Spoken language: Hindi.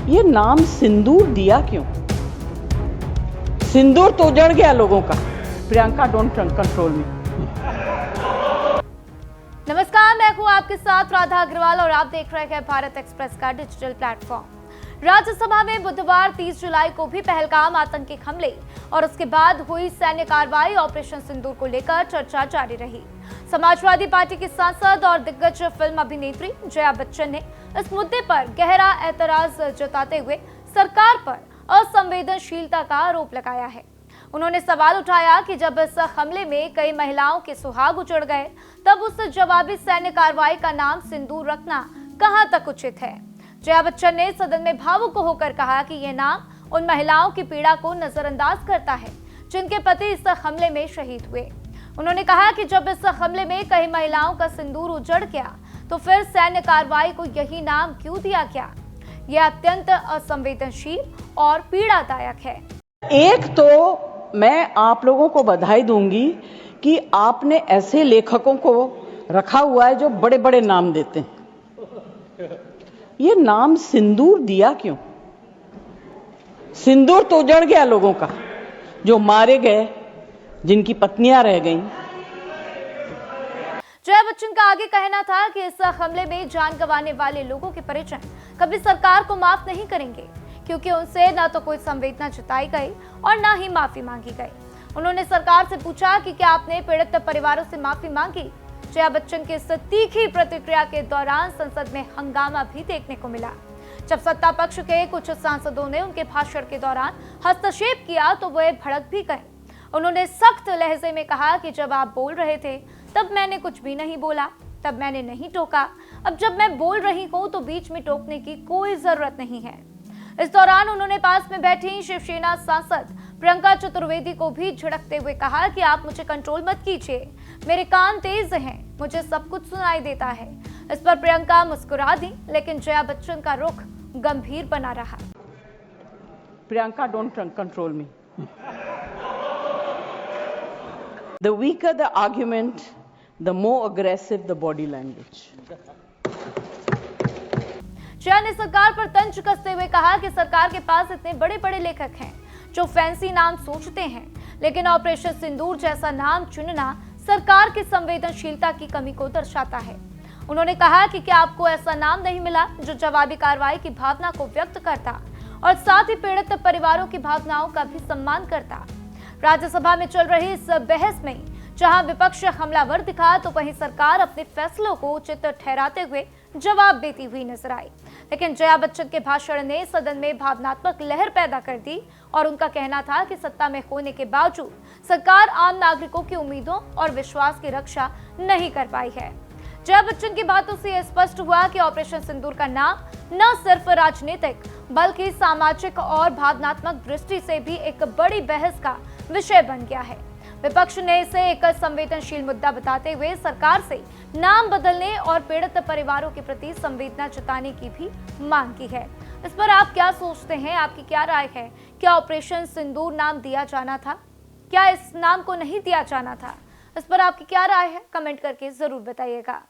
ये नाम सिंदूर दिया क्यों? सिंदूर तो उजड़ गया लोगों का। प्रियंका डोंट कंट्रोल मी। नमस्कार, मैं हूं आपके साथ राधा अग्रवाल और आप देख रहे हैं भारत एक्सप्रेस का डिजिटल प्लेटफॉर्म। राज्यसभा में बुधवार 30 जुलाई को भी पहलगाम आतंकी हमले और उसके बाद हुई सैन्य कार्रवाई ऑपरेशन सिंदूर को लेकर चर्चा जारी रही। समाजवादी पार्टी की सांसद और दिग्गज फिल्म अभिनेत्री जया बच्चन ने इस मुद्दे पर गहरा एतराज जताते हुए सरकार पर असंवेदनशीलता का आरोप लगाया है। उन्होंने सवाल उठाया कि जब इस हमले में कई महिलाओं के सुहाग उजड़ गए, तब उस जवाबी सैन्य कार्रवाई का नाम सिंदूर रखना कहां तक उचित है। जया बच्चन ने सदन में भावुक होकर कहा कि यह नाम उन महिलाओं की पीड़ा को नजरअंदाज करता है जिनके पति इस हमले में शहीद हुए। उन्होंने कहा कि जब इस हमले में कई महिलाओं का सिंदूर उजड़ गया, तो फिर सैन्य कार्रवाई को यही नाम क्यों दिया गया। यह अत्यंत असंवेदनशील और पीड़ादायक है। एक तो मैं आप लोगों को बधाई दूंगी कि आपने ऐसे लेखकों को रखा हुआ है जो बड़े बड़े नाम देते हैं। ये नाम सिंदूर दिया क्यों? सिंदूर तो उजड़ गया लोगों का, जो मारे गए, जिनकी पत्नियां रह गईं। जया बच्चन का आगे कहना था कि इस हमले में जान गंवाने वाले लोगों के परिजन कभी सरकार को माफ नहीं करेंगे, क्योंकि उनसे न तो कोई संवेदना जताई गई और न ही माफी मांगी गई। उन्होंने सरकार से पूछा कि क्या आपने पीड़ित परिवारों से माफी मांगी। जया बच्चन की इस तीखी प्रतिक्रिया के दौरान संसद में हंगामा भी देखने को मिला। जब सत्ता पक्ष के कुछ सांसदों ने उनके भाषण के दौरान हस्तक्षेप किया, तो वे भड़क भी गए। उन्होंने सख्त लहजे में कहा कि जब आप बोल रहे थे तब मैंने कुछ भी नहीं बोला, तब मैंने नहीं टोका। अब जब मैं बोल रही हूं तो बीच में टोकने की कोई जरूरत नहीं है। इस दौरान उन्होंने पास में बैठी शिवसेना सांसद प्रियंका चतुर्वेदी को भी झिड़कते हुए कहा कि आप मुझे कंट्रोल मत कीजिए, मेरे कान तेज हैं, मुझे सब कुछ सुनाई देता है। इस पर प्रियंका मुस्कुरा दी, लेकिन जया बच्चन का रुख गंभीर बना रहा। Priyanka don't control me. The weaker the argument, the more aggressive the body language. Jaya ने सरकार पर तंज कसते हुए कहा कि सरकार के पास इतने बड़े बड़े लेखक हैं जो फैंसी नाम सोचते हैं, लेकिन ऑपरेशन सिंदूर जैसा नाम चुनना सरकार की संवेदनशीलता की कमी को दर्शाता है। उन्होंने कहा कि क्या आपको ऐसा नाम नहीं मिला जो जवाबी कार्रवाई की भावना को व्यक्त करता और साथ ही पीड़ित परिवारों की भावनाओं का भी सम्मान करता। राज्यसभा में चल रही इस बहस में जहां विपक्ष हमलावर दिखा, तो वहीं सरकार अपने फैसलों को उचित ठहराते हुए जवाब देती हुई नजर आई। लेकिन जया बच्चन के भाषण ने सदन में भावनात्मक लहर पैदा कर दी और उनका कहना था कि सत्ता में होने के बावजूद सरकार आम नागरिकों की उम्मीदों और विश्वास की रक्षा नहीं कर पाई है। जया बच्चन की बातों से यह स्पष्ट हुआ कि ऑपरेशन सिंदूर का नाम न सिर्फ राजनीतिक बल्कि सामाजिक और भावनात्मक दृष्टि से भी एक बड़ी बहस का विषय बन गया है। विपक्ष ने इसे एक संवेदनशील मुद्दा बताते हुए सरकार से नाम बदलने और पीड़ित परिवारों के प्रति संवेदना जताने की भी मांग की है। इस पर आप क्या सोचते हैं? आपकी क्या राय है? क्या ऑपरेशन सिंदूर नाम दिया जाना था? क्या इस नाम को नहीं दिया जाना था? इस पर आपकी क्या राय है? कमेंट करके जरूर बताइएगा।